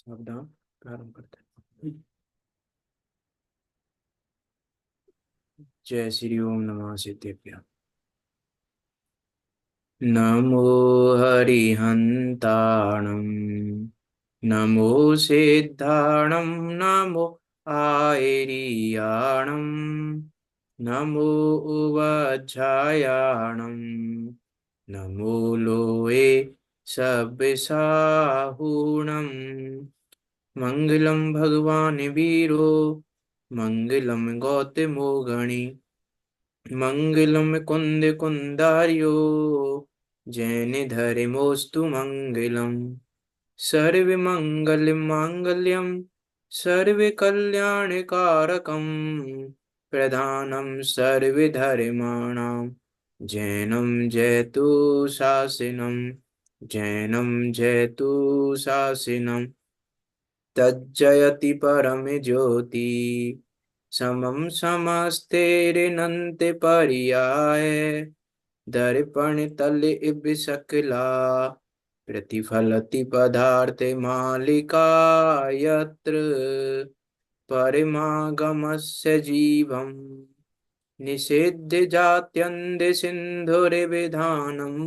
सावधान, प्रारंभ करते हैं। जय श्री ओम नमः सिद्धेभ्य। नमो हरिहन्ताणं, नमो सिद्धाणं, नमो आयर्याणं, नमो उवज्झायाणं, नमो लोये सब्बसाहूणं। मंगलम भगवान वीरो, मंगलम गौतमो गणी, मंगलम कुंद कुंदार्यो, जैन धर्मोस्तु मंगलम। सर्व मंगल मांगल्यम, सर्व कल्याण कारकम, प्रधानम सर्व धर्माणाम, जैनम जयतु शासनम, जैनम जयतु शासनम। तज्जयति परम ज्योति, समम समस्तेरनन्त पर्याय, दर्पण तल इव सकला, प्रतिफलति पदार्थ मालिका, यत्र परिमागमस्य जीवम्, निषिद्ध जात्यन्त सिन्धुर्विधानम्,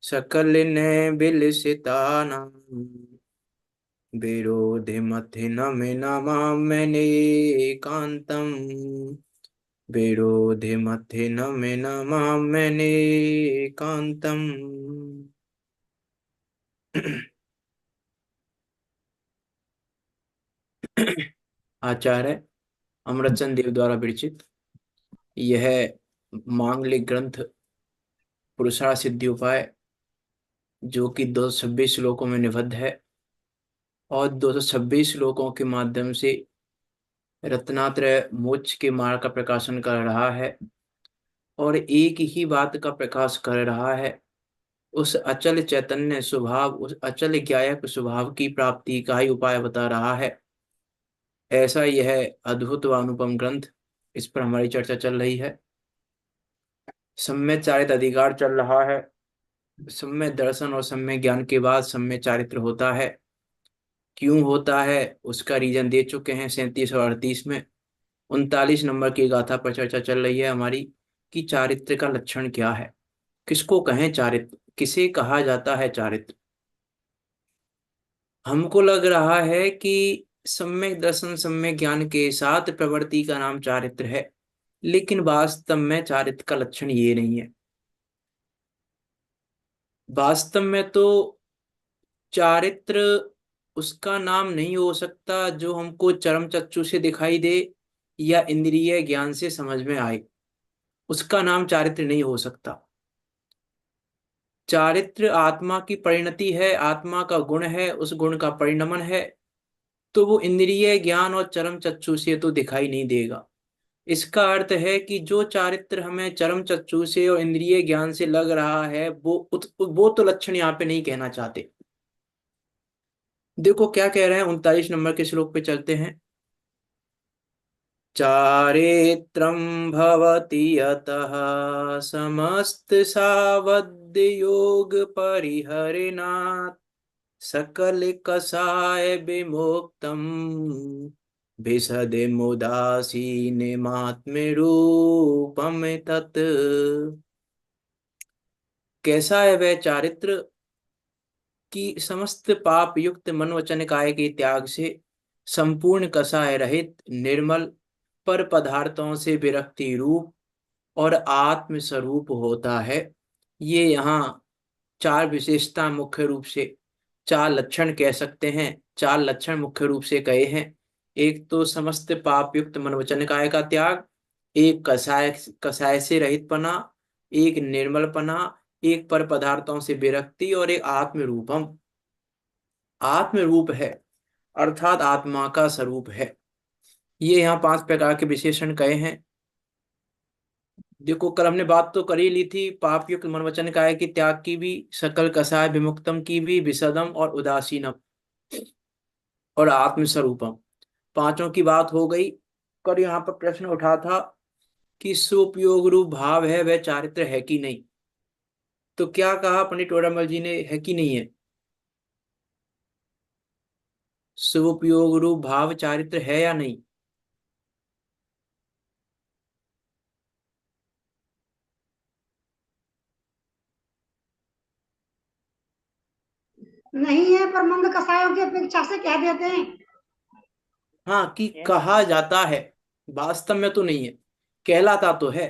सकल नैबिलसितानाम्, विरोधिमथिनमिनमाम्यनेकान्तम्, विरोधिमथिनमिनमाम्यनेकान्तम्। आचार्य अमृतचंद देव द्वारा विरचित यह मांगलिक ग्रंथ पुरुषार्थ सिद्धि उपाय, जो कि 226 श्लोकों में निबद्ध है और 226 श्लोकों के माध्यम से रत्नात्रय मोक्ष के मार्ग का प्रकाशन कर रहा है और एक ही बात का प्रकाश कर रहा है, उस अचल चैतन्य स्वभाव, उस अचल ज्ञायक स्वभाव की प्राप्ति का ही उपाय बता रहा है। ऐसा यह अद्भुत व अनुपम ग्रंथ, इस पर हमारी चर्चा चल रही है। सम्यक चारित्र अधिकार चल रहा है। सम्यक दर्शन और सम्यक ज्ञान के बाद सम्यक चारित्र होता है। क्यों होता है उसका रीजन दे चुके हैं 37 और 38 में। 39 नंबर की गाथा पर चर्चा चल रही है हमारी कि चारित्र का लक्षण क्या है, किसको कहें चारित्र, किसे कहा जाता है चारित्र। हमको लग रहा है कि सम्यक दर्शन सम्यक ज्ञान के साथ प्रवृत्ति का नाम चारित्र है, लेकिन वास्तव में चारित्र का लक्षण ये नहीं है। वास्तव में तो चारित्र उसका नाम नहीं हो सकता जो हमको चरम चक्षु से दिखाई दे या इंद्रिय ज्ञान से समझ में आए, उसका नाम चारित्र नहीं हो सकता। चारित्र आत्मा की परिणति है, आत्मा का गुण है, उस गुण का परिणमन है, तो वो इंद्रिय ज्ञान और चरम चक्षु से तो दिखाई नहीं देगा। इसका अर्थ है कि जो चारित्र हमें चरम चक्षु से और इंद्रिय ज्ञान से लग रहा है वो तो लक्षण यहाँ पे नहीं कहना चाहते। देखो क्या कह रहे हैं, 39 नंबर के श्लोक पे चलते हैं। चारित्रं भवति यतः समस्त सावद्य योग परिहरिणात्, सकल कसाय विमुक्तम, विशदिमुदासीनमात्मरूपम तत्। कैसा है वह चारित्र कि समस्त पाप युक्त मन वचन काया के त्याग से, संपूर्ण कसाय रहित, निर्मल, पर पदार्थों से विरक्ति रूप और आत्म स्वरूप होता है। ये यहाँ चार विशेषता मुख्य रूप से, चार लक्षण कह सकते हैं, चार लक्षण मुख्य रूप से कहे हैं। एक तो समस्त पाप युक्त मन वचन काया का त्याग, एक कसाय कसाय से रहित पना, एक निर्मल पना, एक पर पदार्थों से विरक्ति और एक आत्म रूपम। आत्म रूप है अर्थात आत्मा का स्वरूप है। ये यहाँ 5 प्रकार के विशेषण कहे हैं। देखो कल हमने बात तो कर ही ली थी पाप युक्त मन वचन काया की त्याग की भी, सकल कसाय विमुक्तम की भी, विसदम और उदासीनम और आत्मस्वरूपम, पांचों की बात हो गई। कर यहाँ पर प्रश्न उठा था कि सुपयोग रूप भाव है वह चारित्र है कि नहीं। तो क्या कहा पंडित टोडामल जी ने, है कि नहीं है? शुभोपयोग रूप भाव चारित्र है या नहीं? नहीं है, पर मंद कसायों की अपेक्षा से कह देते हैं। हाँ, कि कहा कहलाता जाता है, वास्तव में तो नहीं है, कहलाता तो है।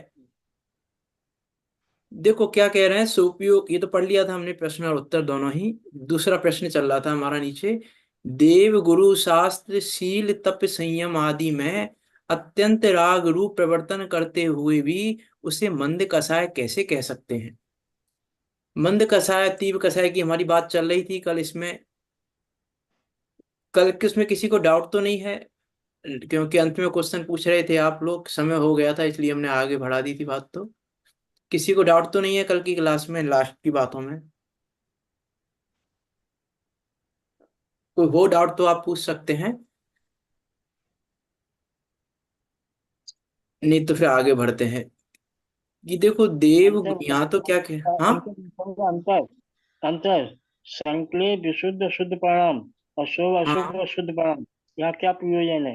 देखो क्या कह रहे हैं, सुपयोग, ये तो पढ़ लिया था हमने, प्रश्न और उत्तर दोनों ही। दूसरा प्रश्न चल रहा था हमारा नीचे। देव गुरु शास्त्र शील तप संयम आदि में अत्यंत राग रूप प्रवर्तन करते हुए भी उसे मंद कसाय कैसे कह सकते हैं? मंद कसाय तीव्र कसाय की हमारी बात चल रही थी कल इसमें। कल के उसमें किसी को डाउट तो नहीं है? क्योंकि अंत में क्वेश्चन पूछ रहे थे आप लोग, समय हो गया था इसलिए हमने आगे बढ़ा दी थी बात। तो किसी को डाउट तो नहीं है कल की क्लास में लास्ट की बातों में? कोई हो डाउट तो आप पूछ सकते हैं, नहीं तो फिर आगे बढ़ते हैं। ये देखो देव, अंतर यहाँ तो क्या कह, हाँ। अंतर अंतर संकल्प विशुद्ध अशुद्ध परिणाम, अशुभ हाँ, अशुभ अशुद्ध परिणाम, यहाँ क्या प्रयोजन है?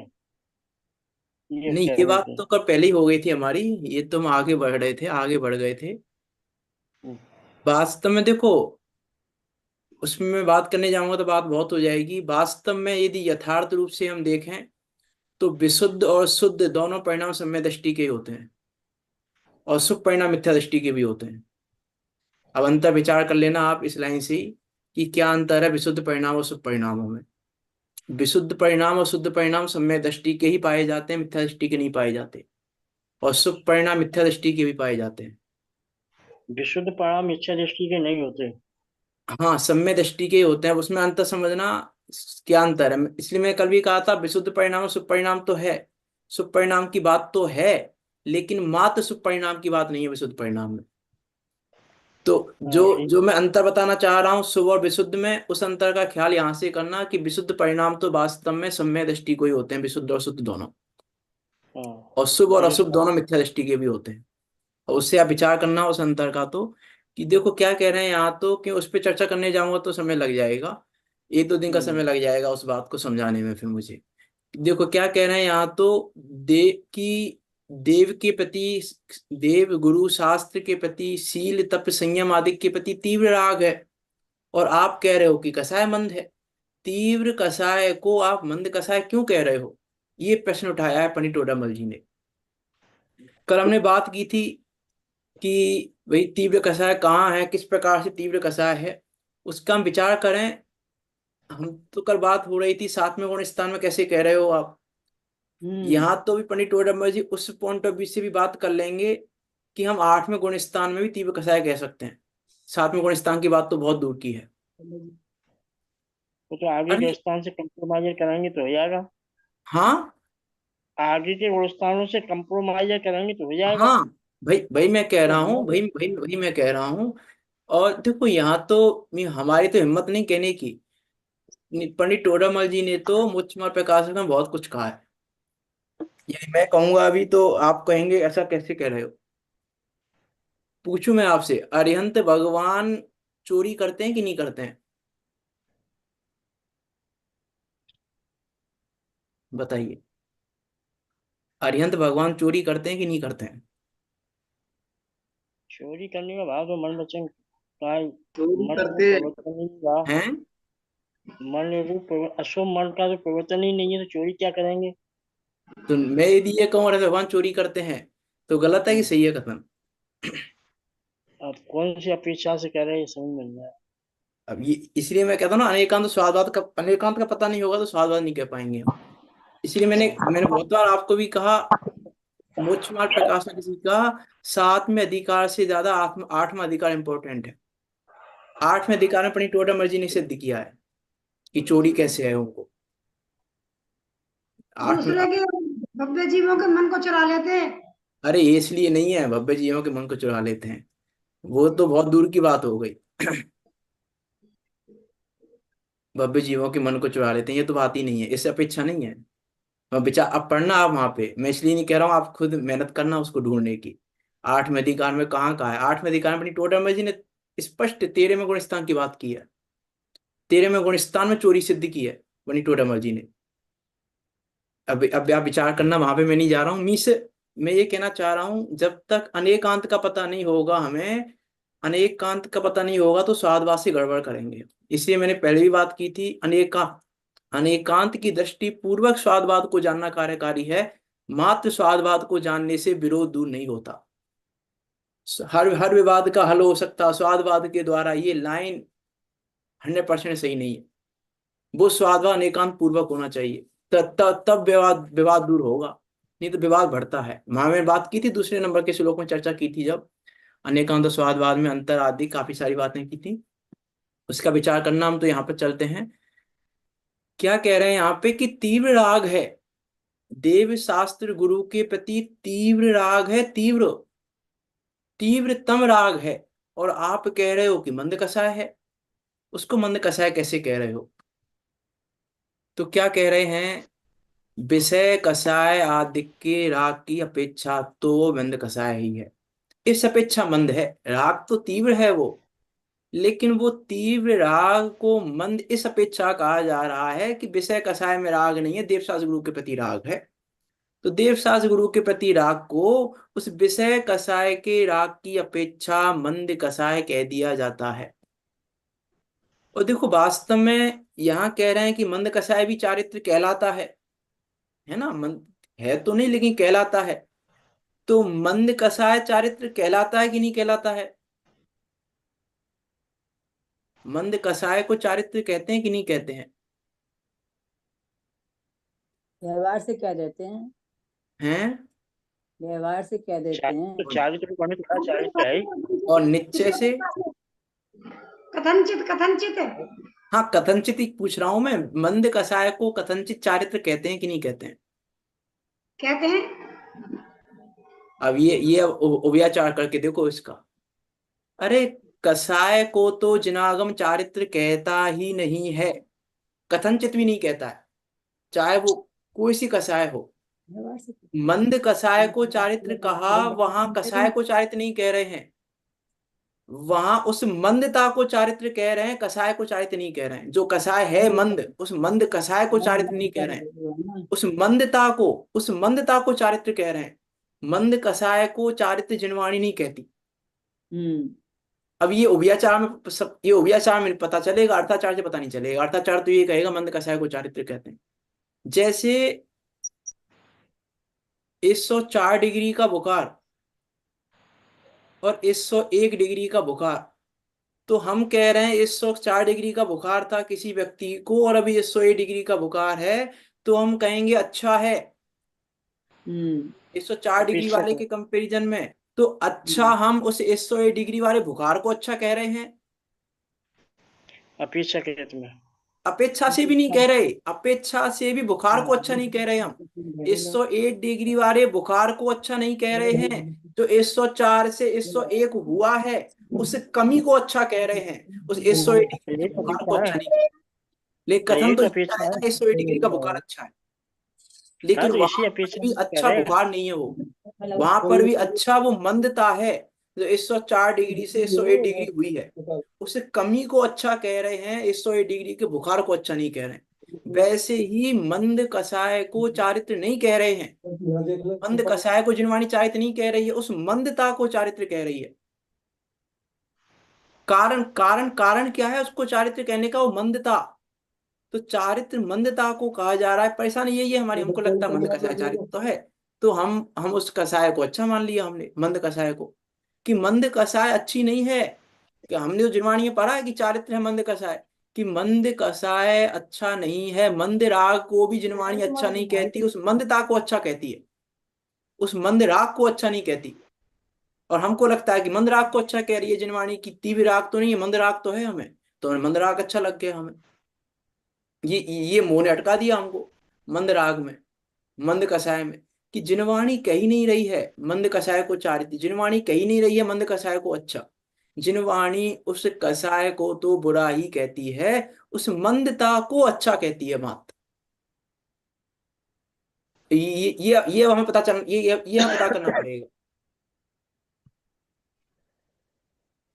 ये नहीं कह ये रहे बात थे। तो कल पहले ही हो गई थी हमारी। ये तो हम आगे बढ़ रहे थे, आगे बढ़ गए थे। वास्तव में देखो, उसमें मैं बात करने जाऊंगा तो बात बहुत हो जाएगी। वास्तव में यदि यथार्थ रूप से हम देखें तो विशुद्ध और शुद्ध दोनों परिणाम सम्यक दृष्टि के ही होते हैं, और शुभ परिणाम मिथ्या दृष्टि के भी होते हैं। अब अंतर विचार कर लेना आप इस लाइन से ही, कि क्या अंतर है विशुद्ध परिणाम और शुभ परिणामों में। विशुद्ध परिणाम और शुद्ध परिणाम सम्यक दृष्टि के ही पाए जाते हैं, मिथ्या दृष्टि के नहीं पाए जाते। और शुभ परिणाम मिथ्या दृष्टि के भी पाए जाते हैं। विशुद्ध परिणाम इच्छा दृष्टि के नहीं होते। हाँ, सम्यक दृष्टि के ही होते हैं, उसमें अंतर समझना। क्या अंतर है, इसलिए मैं कल भी कहा था विशुद्ध परिणाम और शुभ परिणाम तो है, शुभ परिणाम की बात तो है, लेकिन मात्र शुभ परिणाम की बात नहीं है विशुद्ध परिणाम में। तो जो हाँ ठीक। जो मैं अंतर बताना चाह रहा हूँ शुभ और विशुद्ध में, उस अंतर का ख्याल यहाँ से करना कि विशुद्ध परिणाम तो वास्तव में सम्यक दृष्टि को ही होते हैं, विशुद्ध और शुद्ध दोनों। हाँ और शुभ और अशुभ जिसका दोनों मिथ्या दृष्टि के भी होते हैं। और उससे आप विचार करना उस अंतर का। तो कि देखो क्या कह रहे हैं यहाँ, तो कि उस पर चर्चा करने जाऊंगा तो समय लग जाएगा, एक दो दिन का समय लग जाएगा उस बात को समझाने में फिर मुझे। देखो क्या कह रहे हैं यहाँ तो, देव के प्रति, देव गुरु शास्त्र के प्रति शील तप संयम आदि के प्रति तीव्र राग है, और आप कह रहे हो कि कसाय मंद है। तीव्र कसाय को आप मंद कसाय क्यों कह रहे हो? ये प्रश्न उठाया है पंडित टोडामल जी ने। कल हमने बात की थी कि भाई तीव्र कसाय कहाँ है, किस प्रकार से तीव्र कसाय है, उसका हम विचार करें। हम तो कल बात हो रही थी सातवें गुण स्थान में कैसे कह रहे हो आप। हम्म। यहाँ तो भी पंडित टोडरमल जी उस पॉइंट ऑफ व्यू से भी बात कर लेंगे कि हम आठवें गुण स्थान में भी तीव्र कसाय कह सकते हैं। सातवें गुण स्थान की बात तो बहुत दूर की है। वो तो आगे के अरे स्थान से कंप्रोमाइज कराएंगे तो हो जाएगा। हाँ, आगे के स्थानों से कंप्रोमाइज करेंगे तो हो जाएगा। हाँ, भाई भाई मैं कह तो रहा हूँ, हमारे। भाई भाई भाई मैं कह रहा हूँ। और देखो यहाँ तो हमारी तो हिम्मत नहीं कहने की। पंडित टोडरमल जी ने तो मुझमार प्रकाश में बहुत कुछ कहा है। ये मैं कहूंगा अभी तो आप कहेंगे ऐसा कैसे कह रहे हो। पूछूं मैं आपसे, अरिहंत भगवान चोरी करते हैं कि नहीं करते हैं? बताइए, अरिहंत भगवान चोरी करते हैं कि नहीं करते हैं? चोरी करने का भाव तो मन वचन का चोरी मन करते रूप प्रवर्तन नहीं हुआ। हैं? मन रूप अशुभ मन का तो प्रवर्तन ही नहीं है तो चोरी क्या करेंगे? तो मैं यदि ये कहूँ अरिहंत भगवान चोरी करते हैं तो गलत है कि हम्म। सही है कथन? अब कौन सी अपेक्षा से कह रहे हैं ये समझ में नहीं आया। अब ये इसलिए मैं कहता हूँ ना, अनेकांत स्वादवाद का, अनेकांत का पता नहीं होगा तो स्वादवाद नहीं कह पाएंगे हम। इसलिए मैंने हाँ। मैंने बहुत बार आपको भी कहा, मोक्ष मार्ग प्रकाश ने किसी कहा, सातवें अधिकार से ज्यादा आठवां अधिकार इंपॉर्टेंट है। आठवें अधिकार में अपनी टोटल मर्जी ने सिद्ध किया है कि चोरी कैसे है उनको। आठवें। दूसरे के भव्य जीवों के मन को चुरा लेते। अरे ये इसलिए नहीं है भव्य जीवों के मन को चुरा लेते हैं, वो तो बहुत दूर की बात हो गई। भव्य जीवों के मन को चुरा लेते हैं ये तो बात ही नहीं है, इससे अपेक्षा नहीं है। मैं विचार अब पढ़ना आप वहां पे, मैं इसलिए नहीं कह रहा हूँ, आप खुद मेहनत करना उसको ढूंढने की। आठवें अधिकार में कहाँ है? आठवें अधिकार में अपनी टोटल मर्जी ने स्पष्ट 13वें गुण स्थान की बात की है। 13वें गुण स्थान में चोरी सिद्ध की है। वनी जी ने। अब आप विचार करना, वहां पे मैं नहीं जा रहा हूँ। मीस मैं ये कहना चाह रहा हूँ, जब तक अनेकांत का पता नहीं होगा हमें, अनेकांत का पता नहीं होगा तो स्वादवाद से गड़बड़ करेंगे। इसलिए मैंने पहले भी बात की थी, अनेकांत की दृष्टि पूर्वक स्वादवाद को जानना कार्यकारी है। मात्र स्वादवाद को जानने से विरोध दूर नहीं होता। हर विवाद का हल हो सकता स्वादवाद के द्वारा, ये लाइन 100% सही नहीं है। वो स्वादवाद अनेकांत पूर्वक होना चाहिए, तब विवाद विवाद दूर होगा, नहीं तो विवाद बढ़ता है। वहां मैंने बात की थी, दूसरे नंबर के श्लोक में चर्चा की थी, जब अनेकांत और स्वादवाद में अंतर आदि काफी सारी बातें की थी, उसका विचार करना। हम तो यहाँ पर चलते हैं, क्या कह रहे हैं यहाँ पे कि तीव्र राग है, देव शास्त्र गुरु के प्रति तीव्र राग है, तीव्रतम राग है, और आप कह रहे हो कि मंद कसाय है। उसको मंद कसाय कैसे कह रहे हो? तो क्या कह रहे हैं, विषय कसाय आदि के राग की अपेक्षा तो वो मंद कसाय ही है। इस अपेक्षा मंद है, राग तो तीव्र है वो, लेकिन वो तीव्र राग को मंद इस अपेक्षा कहा जा रहा है कि विषय कसाय में राग नहीं है, देवशास्त्र गुरु के प्रति राग है। तो देवशास्त्र गुरु के प्रति राग को उस विषय कसाय के राग की अपेक्षा मंद कसाय कह दिया जाता है। और देखो, वास्तव में यहाँ कह रहे हैं कि मंद कसाय भी चारित्र कहलाता है ना, मंद है तो नहीं लेकिन कहलाता है। तो मंद कसाय चारित्र कहलाता है कि नहीं कहलाता है? मंद कसाय को चारित्र कहते हैं कि नहीं कहते हैं? व्यवहार से क्या देते हैं? हैं? व्यवहार से क्या देते हैं? तो चारित्र बने तो चारित्र है ही। और निश्चय से? कथनचित कथनचित है। हाँ, कथनचित ही पूछ रहा हूं मैं, मंद कसाय को कथनचित चारित्र कहते हैं कि नहीं कहते हैं? कहते हैं। अब ये उभयाचार करके देखो इसका। अरे, कसाय को तो जिनागम चारित्र कहता ही नहीं है, कथनचित भी नहीं कहता है, चाहे वो कोई सी कसाय हो। व्यवहार से मंद कसाय को चारित्र कहा, वहां कसाय को चारित्र नहीं कह रहे हैं, वहां उस मंदता को चारित्र कह रहे हैं, कसाय को चारित्र नहीं कह रहे हैं। जो कसाय है मंद, उस मंद कसाय को चारित्र नहीं कह रहे हैं, उस मंदता को चारित्र कह रहे हैं। मंद कसाय को चारित्र जिनवाणी नहीं कहती। अब ये उभयाचार में ये उभयाचार में पता चलेगा, अर्थाचार से पता नहीं चलेगा। अर्थाचार तो ये कहेगा मंद कसाय को चारित्र कहते हैं। जैसे 104 डिग्री का बुखार और 101 डिग्री का बुखार, तो हम कह रहे हैं 104 डिग्री का बुखार था किसी व्यक्ति को और अभी 101 डिग्री का बुखार है, तो हम कहेंगे अच्छा है 104 डिग्री अपेक्षा वाले के कंपैरिजन में। तो अच्छा, हम उस 101 डिग्री वाले बुखार को अच्छा कह रहे हैं, अपेक्षा कहते में। अपेक्षा से भी नहीं कह रहे, अपेक्षा से भी बुखार को अच्छा नहीं कह रहे हम। 101 डिग्री वाले बुखार को अच्छा नहीं कह रहे हैं, जो 104 से 101 हुआ है उस कमी को अच्छा कह रहे हैं, उस 101 डिग्री ये के तो बुखार को अपेक्षा अच्छा है। नहीं कह रहे। लेकिन यही कथन तो तो ये अपेक्षा आएगा है। 101 डिग्री का बुखार अच्छा है, हाँ, लेकिन तो इसी वहां पर अपेक्षा भी से अच्छा कह रहे हैं। बुखार नहीं है वो, वहां पर भी अच्छा वो मंदता है जो 104 डिग्री से 101 डिग्री हुई है, उस कमी को अच्छा कह रहे हैं, 101 डिग्री के बुखार को अच्छा नहीं कह रहे हैं। वैसे ही मंद कसाय को चारित्र नहीं कह रहे हैं, मंद कसाय को जिनवाणी चारित्र नहीं कह रही है, उस मंदता को चारित्र कह रही है। कारण क्या है उसको चारित्र कहने का? वो मंदता। तो चारित्र मंदता को कहा जा रहा है। परेशानी यही है हमारी, हमको लगता है मंद कसाय चारित्र तो है, तो हम उस कसाय को अच्छा मान लिया हमने, मंद कसाय को, कि मंद कसाय अच्छी नहीं है। कि हमने तो जिनवाणी में पढ़ा है कि चारित्र है मंद कसाय, कि मंद कसाय अच्छा नहीं है। मंद राग को भी जिनवाणी अच्छा नहीं कहती, उस मंदता को अच्छा कहती है, उस मंद राग को अच्छा नहीं कहती। और हमको लगता है कि मंद राग को अच्छा कह रही है जिनवाणी, की तीव्र राग तो नहीं है, मंद राग तो है हमें, तो हमें मंद राग अच्छा लग गया हमें। ये मोह ने अटका दिया हमको मंद राग में, मंद कसाय में, कि जिनवाणी कही नहीं रही है मंद कसाय को चारित्र, जिनवाणी कही नहीं रही है मंद कसाय को अच्छा, जिनवाणी उस कसाय को तो बुरा ही कहती है, उस मंदता को अच्छा कहती है मात्र। ये हमें पता चल ये हमें पता करना पड़ेगा।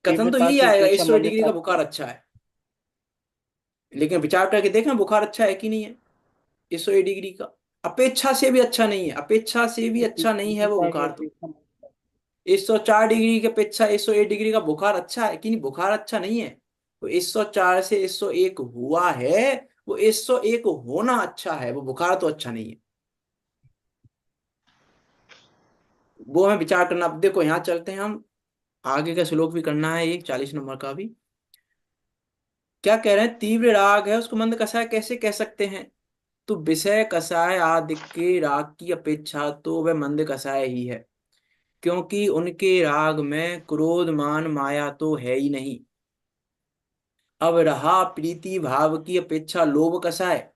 कथन तो तीव्रता यही की आएगा अपेक्षा 101 डिग्री मंदता। का बुखार अच्छा है, लेकिन विचार करके देखें बुखार अच्छा है कि नहीं है 101 डिग्री का। अपेक्षा से भी अच्छा नहीं है, अपेक्षा से भी अच्छा नहीं है वो बुखार। तो 104 डिग्री की अपेक्षा 101 डिग्री का बुखार अच्छा है कि नहीं? बुखार अच्छा नहीं है। वो 104 से 101 हुआ है, वो 101 होना अच्छा है, वो बुखार तो अच्छा नहीं है। वो हमें विचार करना। अब देखो यहाँ चलते हैं हम, आगे का श्लोक भी करना है, एक 40 नंबर का भी। क्या कह रहे हैं? तीव्र राग है उसको मंद कषाय कैसे कह सकते हैं? तो विषय कषाय आदि के राग की अपेक्षा तो वह मंद कषाय ही है, क्योंकि उनके राग में क्रोध मान माया तो है ही नहीं। अब रहा प्रीति भाव की अपेक्षा लोभ कषाय,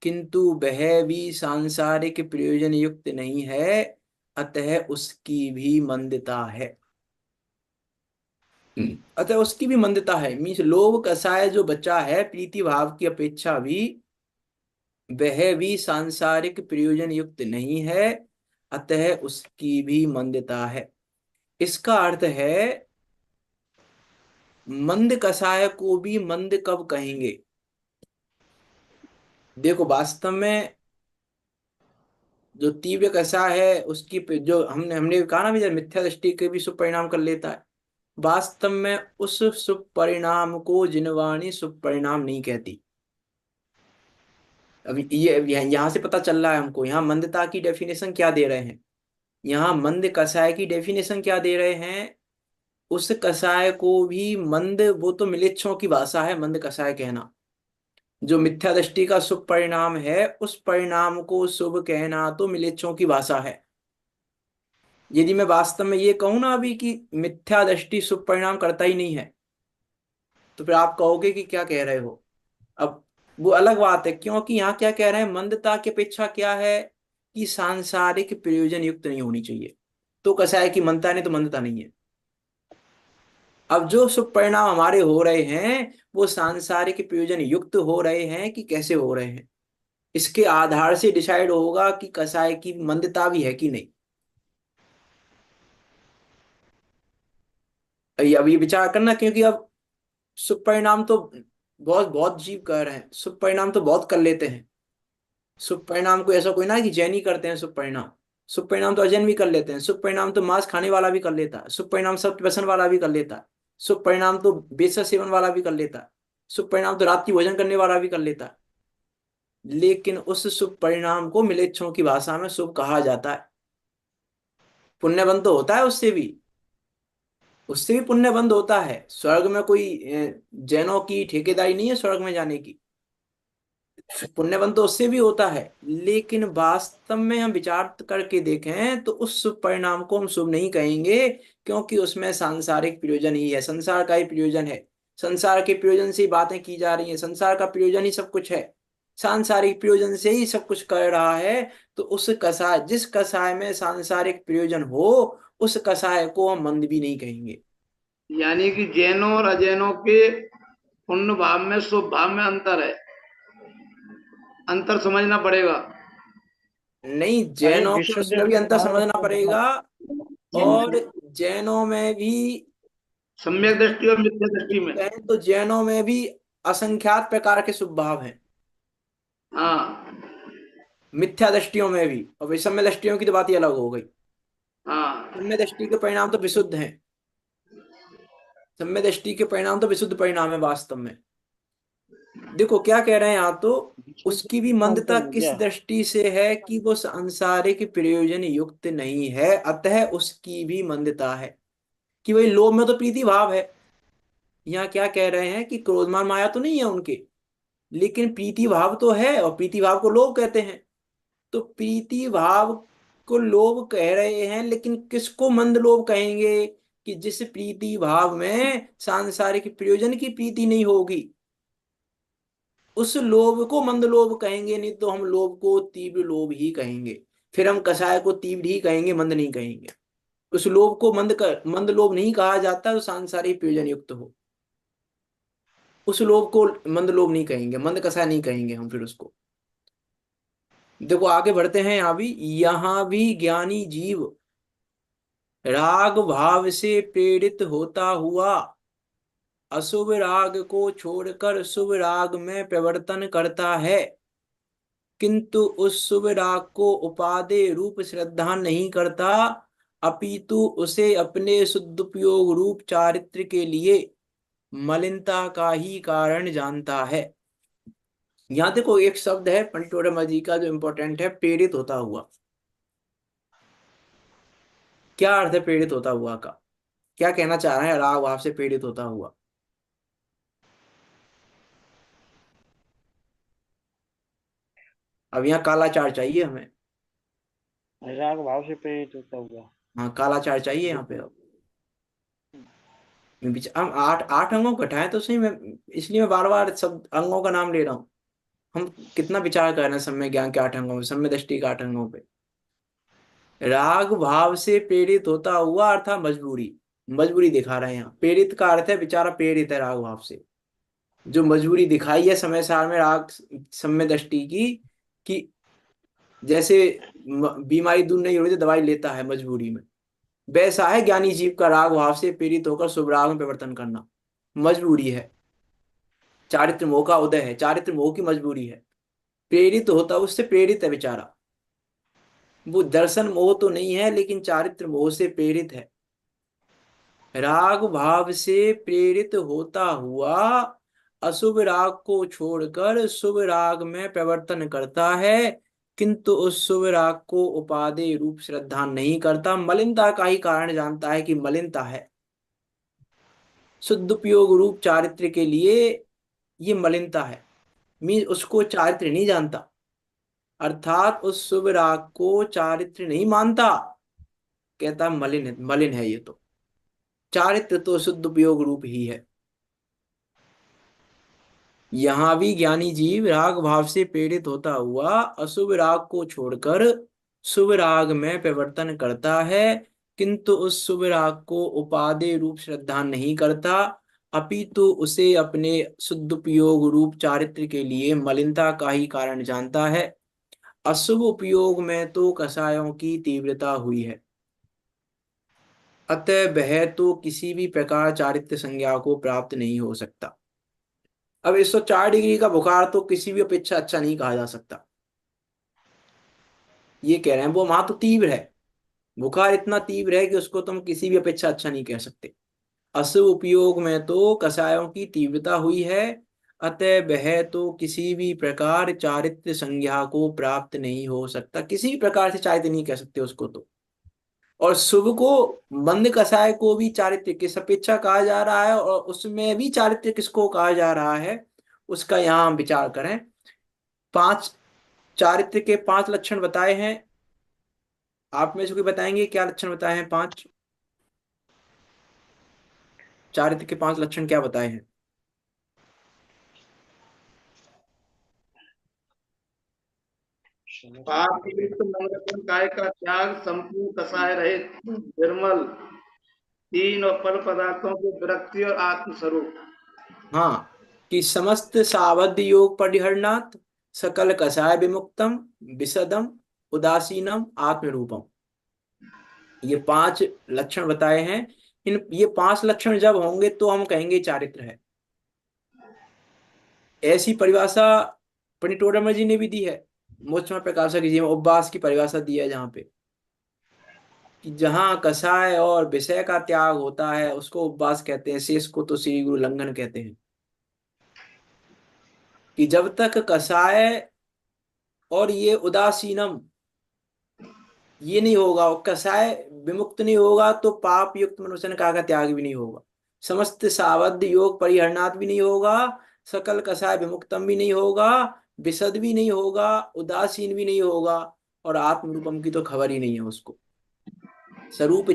किंतु वह भी सांसारिक प्रयोजन युक्त नहीं है, अतः उसकी भी मंदता है। अतः उसकी भी मंदता है, मीन्स लोभ कषाय जो बचा है प्रीति भाव की अपेक्षा भी, वह भी सांसारिक प्रयोजन युक्त नहीं है, अतः उसकी भी मंदता है। इसका अर्थ है मंद कषाय को भी मंद कब कहेंगे? देखो वास्तव में जो तीव्र कषाय है उसकी जो हमने कहा ना भी, जब मिथ्या दृष्टि के भी शुभ परिणाम कर लेता है, वास्तव में उस शुभ परिणाम को जिनवाणी शुभ परिणाम नहीं कहती। अभी ये यहाँ से पता चल रहा है हमको, यहाँ मंदता की डेफिनेशन क्या दे रहे हैं, यहाँ मंद कषाय की डेफिनेशन क्या दे रहे हैं? उस कषाय को भी मंद, वो तो मिलेच्छों की भाषा है मंद कषाय कहना। जो मिथ्या दृष्टि का शुभ परिणाम है उस परिणाम को शुभ कहना तो मिलेच्छों की भाषा है। यदि मैं वास्तव में ये कहूं ना अभी कि मिथ्या दृष्टि शुभ परिणाम करता ही नहीं है, तो फिर आप कहोगे कि क्या कह रहे हो। अब वो अलग बात है, क्योंकि यहाँ क्या कह रहे हैं, मंदता की अपेक्षा क्या है कि सांसारिक प्रयोजन युक्त नहीं होनी चाहिए। तो कसाय की मंदता नहीं तो मंदता नहीं है। अब जो शुभ परिणाम हमारे हो रहे हैं वो सांसारिक प्रयोजन युक्त हो रहे हैं कि कैसे हो रहे हैं, इसके आधार से डिसाइड होगा कि कसाय की मंदता भी है कि नहीं। अब ये विचार करना, क्योंकि अब शुभ परिणाम तो बहुत बहुत जीव कर रहे हैं, शुभ परिणाम तो बहुत कर लेते हैं। शुभ परिणाम को ऐसा कोई ना कि जैन ही करते हैं शुभ परिणाम, शुभ परिणाम तो अजैन भी कर लेते हैं। शुभ परिणाम तो मांस खाने वाला भी कर लेता है, शुभ परिणाम सब व्यसन वाला भी कर लेता है, शुभ परिणाम तो बेचा सेवन वाला भी कर लेता है, शुभ परिणाम तो रात की भोजन करने वाला भी कर लेता है। लेकिन उस शुभ परिणाम को मिलेच्छों की भाषा में शुभ कहा जाता है। पुण्यबंध तो होता है उससे भी, उससे भी पुण्य बंद होता है। स्वर्ग में कोई जैनों की ठेकेदारी नहीं है स्वर्ग में जाने की, पुण्य बंद तो उससे भी होता है। लेकिन वास्तव में हम विचार करके देखें तो उस शुभ परिणाम को हम शुभ नहीं कहेंगे, क्योंकि उसमें सांसारिक प्रयोजन ही है, संसार का ही प्रयोजन है। संसार के प्रयोजन से ही बातें की जा रही हैं, संसार का प्रयोजन ही सब कुछ है, सांसारिक प्रयोजन से ही सब कुछ कर रहा है। तो उस कसाय, जिस कसाय में सांसारिक प्रयोजन हो, उस कसाय को हम मंद भी नहीं कहेंगे। यानी कि जैनों और अजैनों के पुण्य भाव में शुभ भाव में अंतर है, अंतर समझना पड़ेगा। नहीं, अरे जैनों के विशुद्ध उसमें भी अंतर भाव और समझना शुद्ध भाव, पड़ेगा। और जैनों में भी, सम्यक दृष्टि और मिथ्या दृष्टि में। कहें तो जैनों में भी असंख्यात प्रकार के शुभ भाव हैं, हाँ मिथ्या दृष्टियों में भी। और विषम्य दृष्टियों की तो बात ही अलग हो गई। हाँ सम्य दृष्टि के परिणाम तो विशुद्ध हैं, सम्य दृष्टि के परिणाम तो विशुद्ध परिणाम है वास्तव में। देखो क्या कह रहे हैं यहाँ तो, विशुद्ध उसकी भी कौन मंदता हो किस गया। दृष्टि से है कि वो सांसारिक प्रयोजन युक्त नहीं है, अतः उसकी भी मंदता है। कि वही लोभ में तो प्रीति भाव है, यहाँ क्या कह रहे हैं कि क्रोधमान माया तो नहीं है उनके, लेकिन प्रीति भाव तो है, और प्रीति भाव को लोभ कहते हैं। तो प्रीति भाव को लोभ कह रहे हैं, लेकिन किसको मंद लोभ कहेंगे? कि जिस प्रीति भाव में सांसारिक प्रयोजन की प्रीति नहीं होगी, उस लोभ को मंद लोभ कहेंगे। नहीं तो हम लोभ को तीव्र लोभ ही कहेंगे, फिर हम कषाय को तीव्र ही कहेंगे, मंद नहीं कहेंगे। उस लोभ को मंद लोभ नहीं कहा जाता जो सांसारिक प्रयोजन युक्त हो, उस लोभ को मंद लोभ नहीं कहेंगे, मंद कषाय नहीं कहेंगे हम फिर उसको। देखो आगे बढ़ते हैं, यहाँ भी ज्ञानी जीव राग भाव से प्रेरित होता हुआ अशुभ राग को छोड़कर शुभ राग में प्रवर्तन करता है, किंतु उस शुभ राग को उपादेय रूप श्रद्धा नहीं करता, अपितु उसे अपने शुद्धोपयोग रूप चारित्र के लिए मलिनता का ही कारण जानता है। यहाँ देखो एक शब्द है पंडित जी का जो इंपॉर्टेंट है, प्रेरित होता हुआ। क्या अर्थ है प्रेरित होता हुआ का? क्या कहना चाह रहे हैं राग भाव से प्रेरित होता हुआ? अब यहाँ कालाचार चाहिए हमें। राग भाव से प्रेरित होता हुआ। हाँ कालाचार चाहिए यहाँ पे। अब हम आठ आठ अंगों को घटाएं तो सही, मैं इसलिए मैं बार बार सब अंगों का नाम ले रहा हूँ। हम कितना विचार कर रहे हैं सम्य ज्ञान के 8 अंगों में, सम्य दृष्टि के 8 अंगों पे। राग भाव से प्रेरित होता हुआ अर्थात मजबूरी, मजबूरी दिखा रहे हैं यहाँ। प्रेरित का अर्थ है बेचारा प्रेरित है राग भाव से, जो मजबूरी दिखाई है समय सार में राग सम्य दृष्टि की, कि जैसे बीमारी दूर नहीं हो रही तो दवाई लेता है मजबूरी में, वैसा है ज्ञानी जीव का राग भाव से प्रेरित होकर शुभ राग में परिवर्तन करना। मजबूरी है, चारित्र मोह का उदय है, चारित्र मोह की मजबूरी है। प्रेरित होता उससे प्रेरित है बेचारा, वो दर्शन मोह तो नहीं है लेकिन चारित्र मोह से प्रेरित है। राग भाव से प्रेरित होता हुआ अशुभ राग को छोड़कर शुभ राग में प्रवर्तन करता है, किंतु उस शुभ राग को उपादेय रूप श्रद्धा नहीं करता, मलिनता का ही कारण जानता है कि मलिनता है। शुद्धोपयोग रूप चारित्र के लिए ये मलिनता है, मीन उसको चारित्र नहीं जानता, अर्थात उस शुभ राग को चारित्र नहीं मानता, कहता मलिन है ये तो। चारित्र तो शुद्ध उपयोग रूप ही है। यहां भी ज्ञानी जीव राग भाव से प्रेरित होता हुआ अशुभ राग को छोड़कर शुभ राग में प्रवर्तन करता है, किंतु उस शुभ राग को उपादेय रूप श्रद्धा नहीं करता, अपितु उसे अपने शुद्धोपयोग रूप चारित्र के लिए मलिनता का ही कारण जानता है। अशुभ उपयोग में तो कषायों की तीव्रता हुई है, अतः वह तो किसी भी प्रकार चारित्र संज्ञा को प्राप्त नहीं हो सकता। अब 104 डिग्री का बुखार तो किसी भी अपेक्षा अच्छा नहीं कहा जा सकता, ये कह रहे हैं। वो वहां तो तीव्र है, बुखार इतना तीव्र है कि उसको तुम किसी भी अपेक्षा अच्छा नहीं कह सकते। अशुभ उपयोग में तो कषायों की तीव्रता हुई है, अतः वह तो किसी भी प्रकार चारित्र संज्ञा को प्राप्त नहीं हो सकता, किसी भी प्रकार से चारित्र नहीं कह सकते उसको तो। और शुभ को, मंद कषाय को भी चारित्र किस अपेक्षा कहा जा रहा है और उसमें भी चारित्र किसको कहा जा रहा है, उसका यहाँ हम विचार करें। 5 चारित्र के 5 लक्षण बताए हैं, आप में से कोई बताएंगे क्या लक्षण बताए हैं? 5 चारित्र के 5 लक्षण क्या बताए हैं? पाप युक्त नवरत्न काय का त्याग, संपूर्ण कषाय रहित निर्मल, तीन और फल पदार्थों की विरक्ति और आत्मस्वरूप। हाँ, कि समस्त सावध योग परिहरणात्, सकल कषाय विमुक्तम, विशदम, उदासीनम, आत्मरूपम। ये 5 लक्षण बताए हैं। ये 5 लक्षण जब होंगे तो हम कहेंगे चारित्र है। ऐसी परिभाषा पंडित जी ने भी दी है, मोक्षमा प्रकाशक जी में उपवास की परिभाषा दी है, जहाँ पे कि जहाँ कषाय और विषय का त्याग होता है उसको उपवास कहते हैं, शेष को तो श्री गुरु लंघन कहते हैं। कि जब तक कषाय और ये उदासीनम ये नहीं होगा, कषाय विमुक्त नहीं होगा, तो पाप युक्त मनुष्य का त्याग भी नहीं होगा, समस्त सावध योग परिहरणात् भी नहीं होगा, सकल कषाय विमुक्तम भी नहीं होगा, विशद भी नहीं होगा, उदासीन भी नहीं होगा, और आत्म रूपम की तो खबर ही नहीं है उसको। स्वरूपे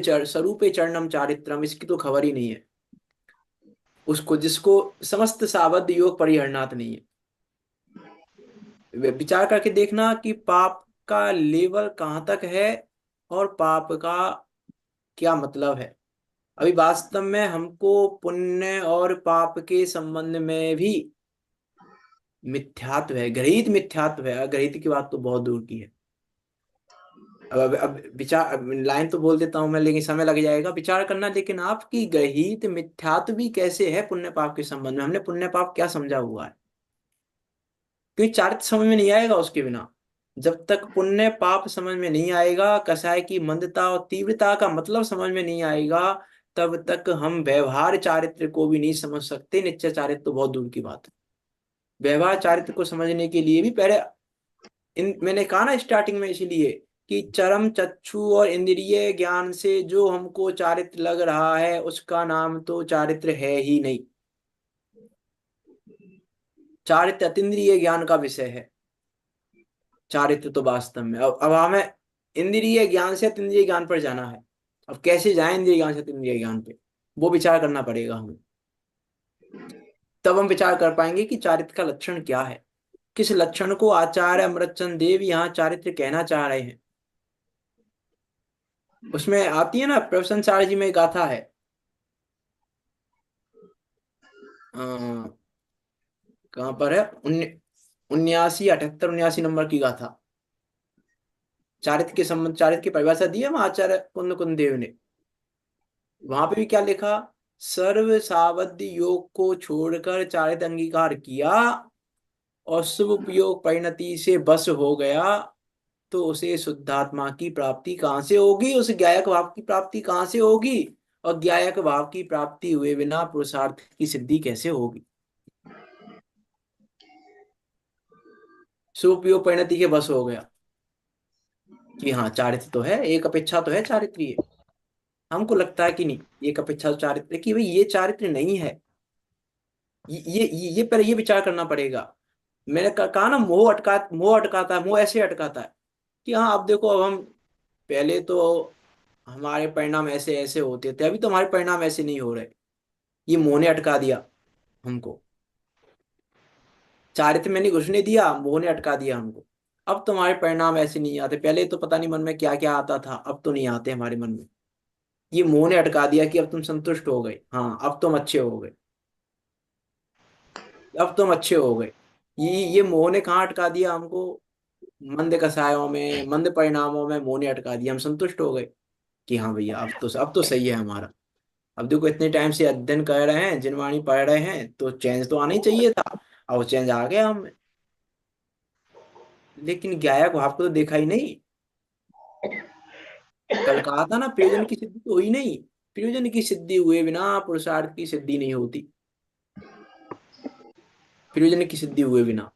चरणम चारित्रम, इसकी तो खबर ही नहीं है उसको, जिसको समस्त सावध योग परिहरणात् नहीं है। विचार करके देखना कि पाप का लेवल कहाँ तक है और पाप का क्या मतलब है। अभी वास्तव में हमको पुण्य और पाप के संबंध में भी मिथ्यात्व है, गृहीत मिथ्यात्व है, अगृहीत की बात तो बहुत दूर की है। अब विचार, अब लाइन तो बोल देता हूं मैं, लेकिन समय लग जाएगा। विचार करना, लेकिन आपकी गृहीत मिथ्यात्व भी कैसे है पुण्य पाप के संबंध में, हमने पुण्य पाप क्या समझा हुआ है, क्योंकि चारित्र समझ में नहीं आएगा उसके बिना। जब तक पुण्य पाप समझ में नहीं आएगा, कसाय की मंदता और तीव्रता का मतलब समझ में नहीं आएगा, तब तक हम व्यवहार चारित्र को भी नहीं समझ सकते। निश्चय चारित्र तो बहुत दूर की बात है। व्यवहार चारित्र को समझने के लिए भी पहले इन, मैंने कहा ना स्टार्टिंग में इसीलिए, कि चरम चक्षु और इंद्रिय ज्ञान से जो हमको चारित्र लग रहा है, उसका नाम तो चारित्र है ही नहीं। चारित्र अतीन्द्रिय ज्ञान का विषय है। चारित्र तो वास्तव में, अब हमें इंद्रिय ज्ञान से अतीन्द्रिय ज्ञान पर जाना है। अब कैसे जाएं इंद्रिय ज्ञान से अतीन्द्रिय ज्ञान पे, वो विचार करना पड़ेगा हमें। तब हम विचार कर पाएंगे कि चारित्र का लक्षण क्या है, किस लक्षण को आचार्य अमृतचंद देव यहाँ चारित्र कहना चाह रहे हैं। उसमें आती है ना, प्रवचन चार्य जी में एक गाथा है, कहाँ पर है, 79 78 79 नंबर की गाथा। चारित्र के संबंध, चारित्र की परिभाषा दी है वहाँ आचार्य कुंद कुंद देव ने। वहां पे भी क्या लिखा, सर्व सावध्य योग को छोड़कर चारित्र अंगीकार किया और शुभ उपयोग परिणति से बस हो गया, तो उसे शुद्धात्मा की प्राप्ति कहाँ से होगी, उस ज्ञायक भाव की प्राप्ति कहाँ से होगी, और ज्ञायक भाव की प्राप्ति हुए बिना पुरुषार्थ की सिद्धि कैसे होगी। शुभ उपयोग परिणति के बस हो गया कि हाँ चारित्र तो है, एक अपेक्षा तो है चारित्रीय। हमको लगता है कि नहीं, एक अपेक्षा तो चारित्र, कि भाई ये चारित्र नहीं है। ये पहले ये विचार करना पड़ेगा। मैंने कहा ना, मोह अटकाता है, मोह ऐसे अटकाता है कि हाँ अब देखो, अब हम पहले तो हमारे परिणाम ऐसे ऐसे होते थे, अभी तो हमारे परिणाम ऐसे नहीं हो रहे। ये मोह ने अटका दिया हमको, चारित्र में नहीं घुसने दिया, मोह ने अटका दिया हमको। अब तुम्हारे परिणाम ऐसे नहीं आते, पहले तो पता नहीं मन में क्या क्या आता था, अब तो नहीं आते हमारे मन में। ये मोह ने अटका दिया कि अब तुम संतुष्ट हो गए, हाँ अब तुम अच्छे हो गए, अब तुम अच्छे हो गए। ये मोह ने कहाँ अटका दिया हमको, मंद कसायों में, मंद परिणामों में मोह ने अटका दिया। हम संतुष्ट हो गए कि हाँ भैया अब तो सही है हमारा। अब देखो इतने टाइम से अध्ययन कर रहे हैं, जिनवाणी पढ़ रहे हैं, तो चेंज तो आना ही चाहिए था, और वो चेंज आ गया हमें। लेकिन गायक भाव को तो देखा ही नहीं। कल कहा था ना, प्रयोजन की सिद्धि तो हुई नहीं। प्रयोजन की सिद्धि हुए बिना पुरुषार्थ की सिद्धि नहीं होती। प्रयोजन की सिद्धि हुए बिना,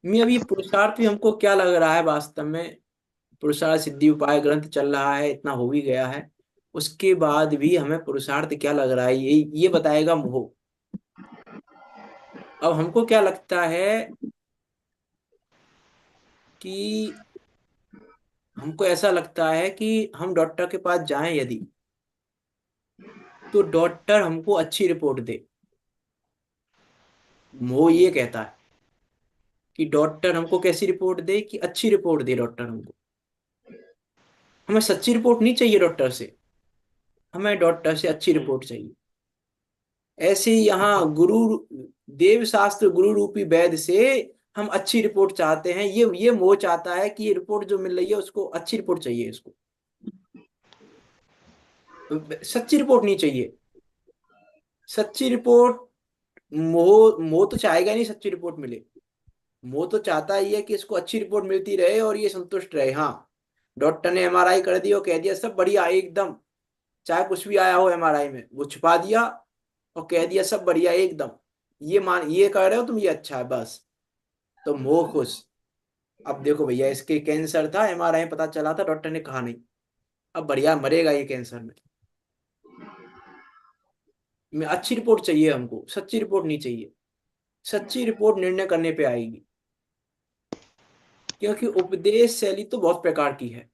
मैं अब ये पुरुषार्थ भी हमको क्या लग रहा है वास्तव में, पुरुषार्थ सिद्धि उपाय ग्रंथ चल रहा है, इतना हो भी गया है, उसके बाद भी हमें पुरुषार्थ क्या लग रहा है, ये बताएगा मोह। अब हमको क्या लगता है कि, हमको ऐसा लगता है कि हम डॉक्टर के पास जाएं यदि, तो डॉक्टर हमको अच्छी रिपोर्ट दे। मोह ये कहता है कि डॉक्टर हमको कैसी रिपोर्ट दे, कि अच्छी रिपोर्ट दे डॉक्टर हमको। हमें सच्ची रिपोर्ट नहीं चाहिए डॉक्टर से, हमें डॉक्टर से अच्छी रिपोर्ट चाहिए। ऐसे ही यहाँ गुरु, देव शास्त्र गुरु रूपी वैद्य से हम अच्छी रिपोर्ट चाहते हैं। ये मोह चाहता है कि ये रिपोर्ट जो मिल रही है उसको अच्छी रिपोर्ट चाहिए, इसको सच्ची रिपोर्ट नहीं चाहिए। सच्ची रिपोर्ट, मोह मोह तो चाहेगा नहीं सच्ची रिपोर्ट मिले। मोह तो चाहता ही है कि इसको अच्छी रिपोर्ट मिलती रहे और ये संतुष्ट रहे। हाँ, डॉक्टर ने एमआरआई कर दी और कह दिया सब बढ़िया एकदम, चाहे कुछ भी आया हो एमआरआई में, वो छुपा दिया और कह दिया सब बढ़िया एकदम, ये कर रहे हो तुम, ये अच्छा है, बस तो मोह खुश। अब देखो भैया, इसके कैंसर था, एमआरआई में पता चला था, डॉक्टर ने कहा नहीं, अब बढ़िया मरेगा ये कैंसर में अच्छी रिपोर्ट चाहिए हमको, सच्ची रिपोर्ट नहीं चाहिए। सच्ची रिपोर्ट निर्णय करने पे आएगी, क्योंकि उपदेश शैली तो बहुत प्रकार की है।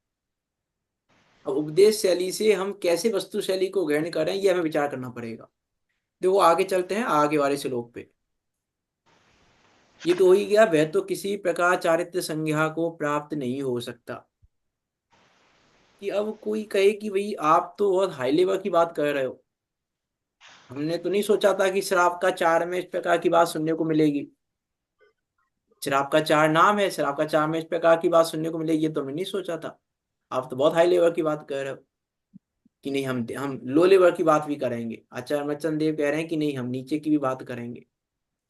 अब उपदेश शैली से हम कैसे वस्तु शैली को ग्रहण करें, ये हमें विचार करना पड़ेगा। देखो आगे चलते हैं, आगे वाले श्लोक पे। ये तो हो ही गया, वह तो किसी प्रकार चारित्र संज्ञा को प्राप्त नहीं हो सकता। कि अब कोई कहे कि भाई आप तो बहुत हाई लेवल की बात कर रहे हो, हमने तो नहीं सोचा था कि शराब का चार में इस प्रकार की बात सुनने को मिलेगी। शराब का चार नाम है, शराब का चार में इस प्रकार की बात सुनने को मिलेगी, ये तो हमने नहीं सोचा था। आप तो बहुत हाई लेवल की बात कर रहे हो कि नहीं, हम लो लेवल की बात भी करेंगे। आचार्य अमरचंद देव कह रहे हैं कि नहीं, हम नीचे की भी बात करेंगे।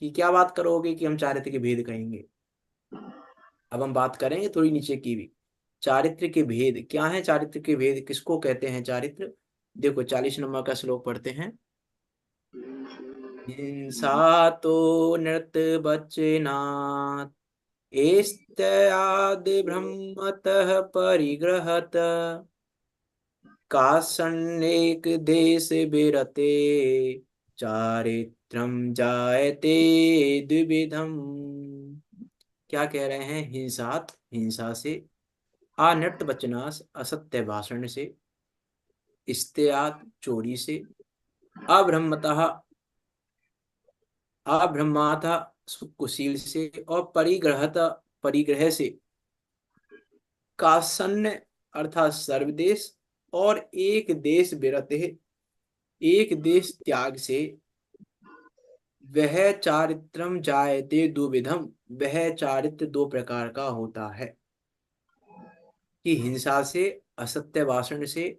कि क्या बात करोगे? कि हम चारित्र के भेद कहेंगे। अब हम बात करेंगे थोड़ी नीचे की भी। चारित्र के भेद क्या है? चारित्र के भेद किसको कहते हैं? चारित्र, देखो 40 नंबर का श्लोक पढ़ते हैं। हिंसा तो नृत्य बचनात् एस्त्यादि ब्रह्मतः परिग्रहत कासन्नेक देश विरते चारित्रम जायते द्विविधम। क्या कह रहे हैं? हिंसात, हिंसा से, अनृत बचनास, असत्य भाषण से, इस्तेयात, चोरी से, अब्रह्मतः, अब्रह्माथा, कुशील से, और परिग्रहता, परिग्रह से, कासन्य अर्थात सर्वदेश, और एक देश विरते, एक देश त्याग से, वह चारित्रम जायते दुविधम, वह चारित्र दो प्रकार का होता है। कि हिंसा से, असत्य भाषण से,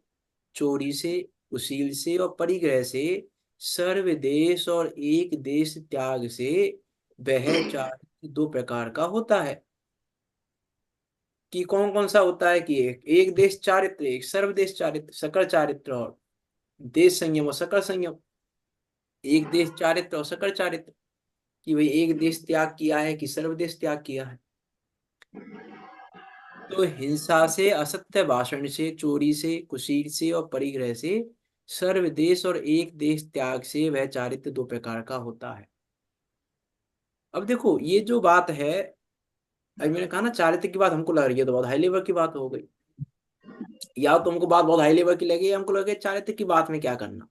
चोरी से, कुशील से और परिग्रह से, सर्वदेश और एक देश त्याग से वह चारित्र दो प्रकार का होता है। कि कौन कौन सा होता है? कि एक देश चारित्र, एक सर्वदेश चारित्र, सकल चारित्र और देश संयम और सकल संयम। एक देश चारित्र और सकल चारित्र, कि भाई एक देश त्याग किया है कि सर्वदेश त्याग किया है। तो हिंसा से, असत्य भाषण से, चोरी से, कुशील से और परिग्रह से, सर्वदेश और एक देश त्याग से वह चारित्र दो प्रकार का होता है। अब देखो ये जो बात है, अभी मैंने कहा ना चारित्र की बात हमको लग रही है तो बहुत हाई लेवल की बात हो गई। या तो हमको बात बहुत हाई लेवल की लगी, हमको लगे चारित्र की बात में क्या करना,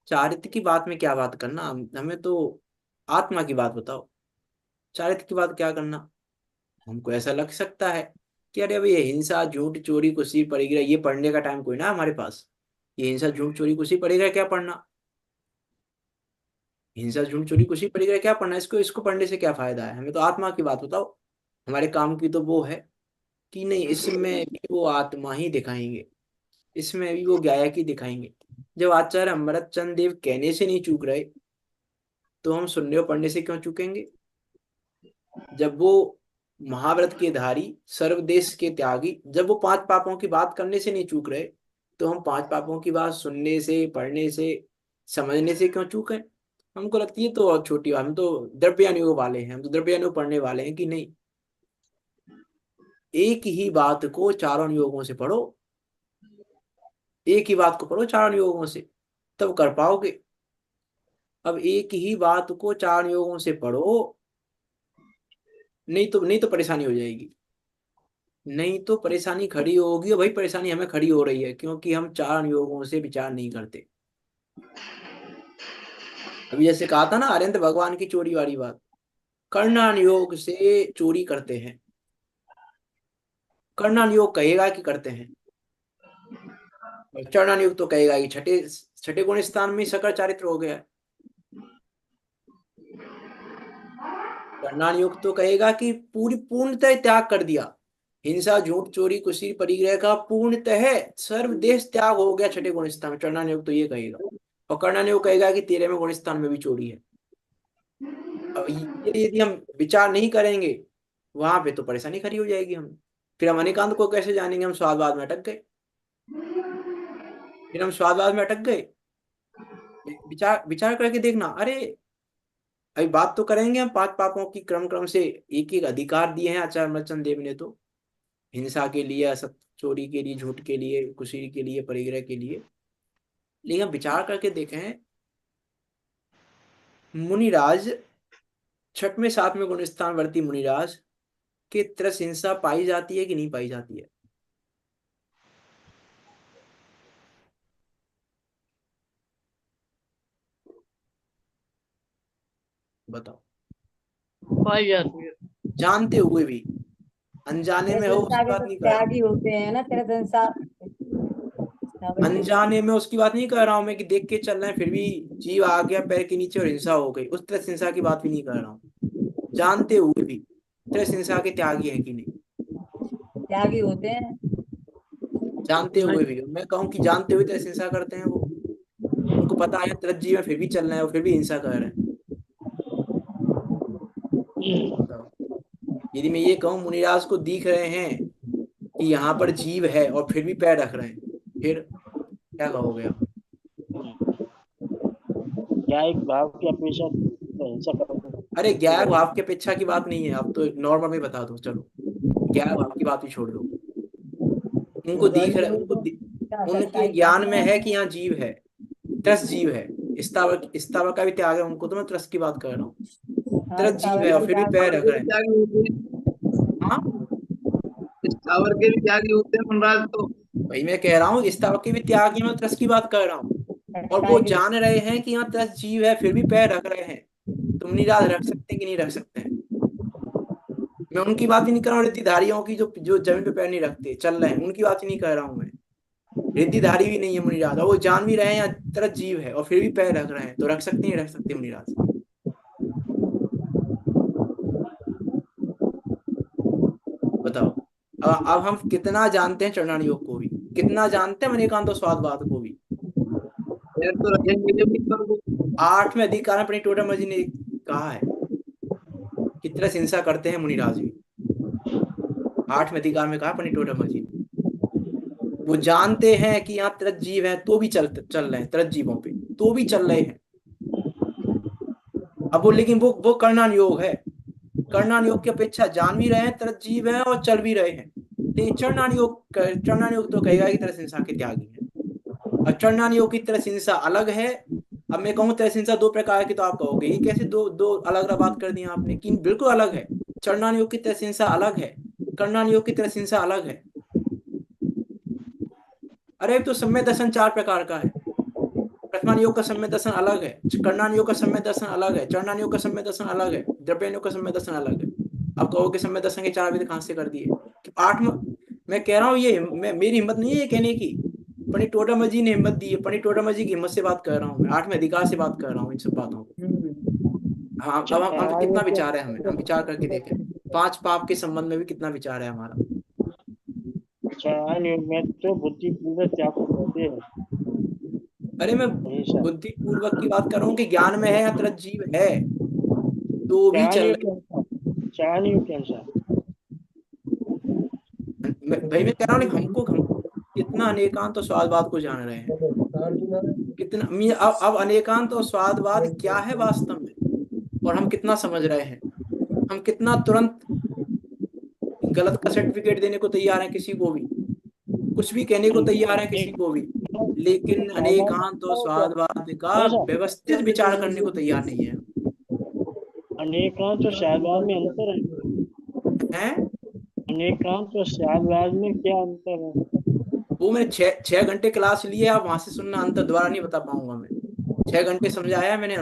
चारित्र की बात में क्या बात करना, हमें तो आत्मा की बात बताओ, चारित्र की बात क्या करना। हमको ऐसा लग सकता है कि अरे भाई ये हिंसा, झूठ, चोरी, कुशी, परिग्रह, ये पढ़ने का टाइम कोई ना हमारे पास। ये हिंसा, झूठ, चोरी, कुशी, परिग्रह क्या पढ़ना? हिंसा, झूठ, चोरी, कुशी, परिग्रह क्या पढ़ना? इसको इसको पढ़ने से क्या फायदा है? हमें तो आत्मा की बात बताओ। हमारे काम की तो वो है कि नहीं, इसमें भी वो आत्मा ही दिखाएंगे, इसमें भी वो गायक ही दिखाएंगे। जब आचार्य अमृत चंद देव कहने से नहीं चूक रहे, तो हम सुनने और पढ़ने से क्यों चूकेंगे? जब वो महाव्रत के धारी, सर्वदेश के त्यागी, जब वो पांच पापों की बात करने से नहीं चूक रहे, तो हम पांच पापों की बात सुनने से, पढ़ने से, समझने से क्यों चूके? हमको लगती है तो और छोटी बात, हम तो द्रव्यानुयोग वाले हैं, हम तो द्रव्यानुयोग पढ़ने वाले हैं कि नहीं। एक ही बात को चारों अनुयोगों से पढ़ो, एक ही बात को पढ़ो चारों अनुयोगों से, तब कर पाओगे। अब एक ही बात को चार अनुयोगों से पढ़ो, नहीं तो परेशानी हो जाएगी। नहीं तो परेशानी खड़ी होगी, और भाई परेशानी हमें खड़ी हो रही है क्योंकि हम चार अनुयोगों से विचार नहीं करते। अभी जैसे कहा था ना अरविंद भगवान की चोरी वाली बात, कर्णानुयोग से चोरी करते हैं। कर्णानुयोग कहेगा कि करते हैं, और चरणानुयोग तो कहेगा कि छठे छठे गुण स्थान में सकल चारित्र हो गया। कर्णानुयोग तो कहेगा कि पूरी पूर्णतः त्याग कर दिया, हिंसा, झूठ, चोरी, कुशील, परिग्रह का पूर्णतः सर्वदेश त्याग हो गया छठे गुण स्थान में। चरणानुयोग तो ये कहेगा, और कर्णानुयोग कहेगा कि 13वें गुण स्थान में भी चोरी है। अब ये यदि हम विचार नहीं करेंगे, वहां पे तो परेशानी खड़ी हो जाएगी। हम फिर हम अनिकांत को कैसे जानेंगे? हम स्वादवाद में अटक गए, फिर हम स्वादवाद में अटक गए। विचार विचार करके देखना। अरे अभी बात तो करेंगे हम पांच पापों की, क्रम क्रम से एक एक अधिकार दिए हैं आचार्य अमरचंद देव ने। तो हिंसा के लिए, असत, चोरी के लिए, झूठ के लिए, कुशील के लिए, परिग्रह के लिए। लेकिन हम विचार करके देखें, मुनिराज, छठवें सातवें गुण स्थान वर्ती मुनिराज के तरस हिंसा पाई जाती है कि नहीं पाई जाती है? बताओ। पाई जाती है। जानते हुए भी, अनजाने में हो संसार उसकी के बात तो नहीं कर रहा हूँ। त्यागी होते हैं ना, तेरा संसार। अनजाने में उसकी बात नहीं कर रहा हूँ मैं कि देख के चल रहे हैं फिर भी जीव आ गया पैर के नीचे और हिंसा हो गई, उस तरह से हिंसा की बात भी नहीं कर रहा हूँ। जानते हुए भी तरह हिंसा के त्यागी है कि नहीं? त्यागी होते हैं। जानते हुए भी, मैं कहूँ कि जानते हुए तो ऐसे हिंसा करते हैं वो, उनको पता है तरज्जी में फिर भी चल रहे हैं, वो फिर भी हिंसा कर रहे हैं। बताओ, यदि मैं ये कहूँ मुनिराज को दिख रहे हैं कि यहाँ पर जीव है और फिर भी पैर रख रहे हैं, फिर क्या कहोगे आप? क्या एक भाव की अपेक्षा हिंसा करोगे? अरे गैर भाव की अपेक्षा की बात नहीं है, आप तो नॉर्मल में बता दो, चलो गैर भाव की बात भी छोड़ दो। उनको दिख रहा है, उनके ज्ञान में है कि यहाँ जीव है, त्रस जीव है, स्थावर का भी त्याग है उनको, तो मैं त्रस की बात कर रहा हूँ। त्रस जीव है और फिर भी पैर रख रहे हैं। त्यागी होते हैं, हाँ स्थावर के भी त्यागी होते हैं मनराज। तो भाई मैं कह रहा हूँ स्थावर के भी त्याग है, मैं त्रस की बात कर रहा हूँ। और वो जान रहे हैं कि यहाँ त्रस जीव है, फिर भी पैर रख रहे हैं। तुम निराश रख सकते हैं कि नहीं रख सकते हैं? मैं उनकी बात ही नहीं कर रहा हूँ, रिद्धिधारियों की, जो जो जमीन पे पैर नहीं रखते, चल रहे हैं, उनकी बात ही नहीं कर रहा हूँ मैं। रिद्धिधारी भी नहीं है मुनिराज, और वो जान भी रहे हैं यहाँ तरह जीव है और फिर भी पैर रख रहे हैं, तो रख सकते हैं रख सकते मुनिराज? बताओ। अब हम कितना जानते हैं चरणान योग को भी, कितना जानते हैं अनेकांत स्वादवाद को भी। पैर तो रखेंगे जब भी पर वो 8वें अधिकार में अपनी टोटम जी ने कहा है कि तरह हिंसा करते हैं मुनिराज भी। 8वें अधिकार में कहा अपनी टोटम जी ने, वो जानते हैं कि यहाँ त्रज जीव है तो भी चल रहे हैं, त्रज जीवों पे तो भी चल रहे हैं। अब वो, लेकिन वो कर्णान योग है, कर्णान योग की अपेक्षा जान भी रहे हैं त्रज जीव है और चल भी रहे हैं। लेकिन चरणान योग तो कहेगा कि तरह हिंसा के त्यागी है, और चरणान योग की तरह हिंसा अलग है। अब मैं कहूँ तरह हिंसा दो प्रकार की, तो आप कहोगे ये कैसे दो दो अलग अलग बात कर दी आपने, कि बिल्कुल अलग है। चरणान योग की तरह हिंसा अलग है, कर्णान योग की तरह हिंसा अलग है। अरे तो सम्यक दर्शन 4 प्रकार का है। प्रथमान योग का सम्यक दर्शन अलग है, कर्णान योग का सम्यक दर्शन अलग है, चरणान योग का सम्यक दर्शन अलग है, द्रव्यान योग का सम्यक दर्शन अलग है। अब कहोगे सम्यक दर्शन के 4 विध कहां से कर दिए? 8 में मैं कह रहा हूँ, ये मेरी हिम्मत नहीं है ये कहने की, पंडित टोडामल जी ने हिम्मत दी है। पंडित टोडामल जी की हिम्मत से बात कर रहा हूँ मैं, 8वें अधिकार से बात कर रहा हूँ इन सब बातों को। हाँ, अब हम कितना विचार है, हम विचार करके देखें 5 पाप के संबंध में भी कितना विचार है हमारा। चरणान योग में तो बुद्धि पूर्वक त्याग को कहते हैं। अरे मैं हिंसा बुद्धि पूर्वक की बात कर रहा हूँ कि ज्ञान में है या तरह जीव है तो भी चल चरणान योग के अनुसार भाई मैं कह रहा हूँ हमको कितना अनेकांत और स्वादवाद को जान रहे हैं, कितना अब अनेकांत और स्वादवाद क्या है वास्तव में, और हम कितना समझ रहे हैं। हम कितना तुरंत गलत का सर्टिफिकेट देने को तैयार हैं किसी को भी, कुछ भी कहने को तैयार है किसी को भी, लेकिन अनेकांत और स्वादवाद का व्यवस्थित विचार करने को तैयार नहीं है। अनेकांत और स्वादवाद में अंतर है? अनेकांत और स्वादवाद में क्या अंतर है? वो मैंने 6 घंटे क्लास ली है, आप वहां से सुनना, अंतर द्वारा नहीं बता पाऊंगा मैं। 6 घंटे समझाया मैंने,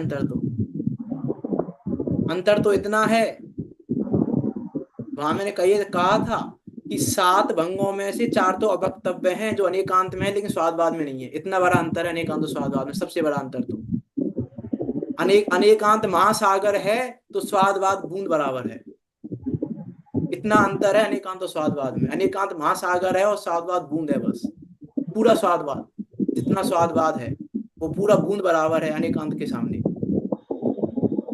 अंतर तो इतना है। वहां मैंने कहा था कि 7 भंगों में से 4 तो अवक्तव्य हैं जो अनेकांत में है लेकिन स्वादवाद में नहीं है। इतना बड़ा अंतर है अनेकांत और स्वादवाद में, सबसे बड़ा अंतर। तो अनेकांत महासागर है तो स्वादवाद बूंद बराबर है, इतना अंतर है अनेकांत और स्वादवाद में। अनेकांत महासागर है और स्वादवाद बूंद है, बस पूरा स्वादवाद जितना स्वादवाद है वो पूरा बूंद बराबर है अनेकांत के सामने।